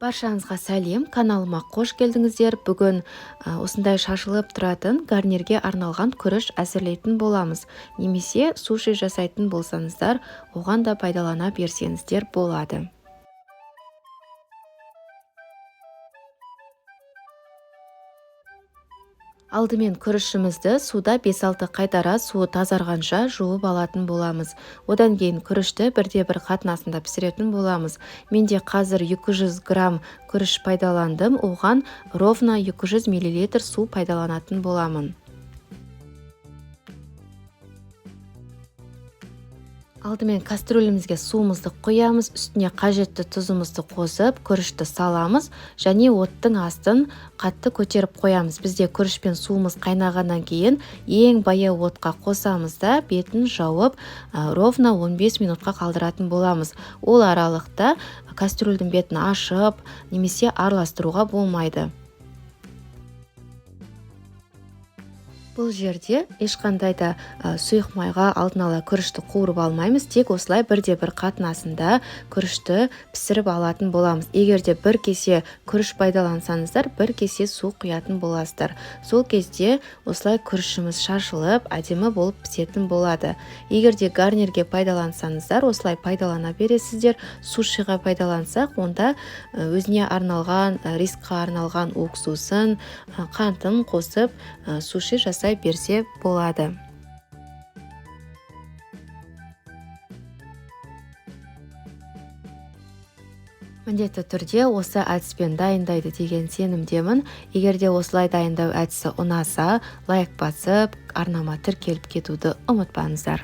Баршаңызға сәлем, каналыма қош келдіңіздер. Бүгін осындай шашылып тұратын гарнирге арналған күріш әзірлейтін боламыз. Немесе суши жасайтын болсаңыздар, оған да пайдалана берсеңіздер болады. Алдымен күрішімізді суда 5-6 қайтара суы тазарғанша жуып алатын боламыз. Одан кейін күрішті бірде-бір қатынасында пісіретін боламыз. Менде қазір 200 грамм күріш пайдаландым, оған ровно 200 мл су пайдаланатын боламын. Алдымен кастрюлемізге суымызды қоямыз, үстіне қажетті тұзымызды қосып, күрішті саламыз және оттың астын қатты көтеріп қоямыз. Бізде күріш пен суымыз қайнағаннан кейін ең баяу отқа қосамыз да бетін жауып, ровно 15 минутқа қалдыратын боламыз. Ол аралықта кастрюльдің бетін ашып, немесе араластыруға болмайды. Бұл жерде ешқандай да сұйық майға алдын ала күрішті қуырып алмаймыз, тек осылай бірде-бір қатынасында күрішті пісіріп алатын боламыз. Егер де бір кесе күріш пайдалансаңыздар, бір кесе су құятын боласыздар. Сол кезде осылай күрішіміз шашылып, әдемі болып пісетін болады. Егер де гарнирге пайдалансаңыздар, осылай пайдалана бересіздер. Сушиға пайдалансақ, онда өзіне арналған, рисқа арналған уксусын, қантын қосып, суши жасай берсе болады. Міндетті түрде осы әдіспен дайындайды деген сенімдемін. Егер де осылай дайындау әдісі ұнаса, лайк басып, арнама тіркеліп кетуді ұмытпаңыздар.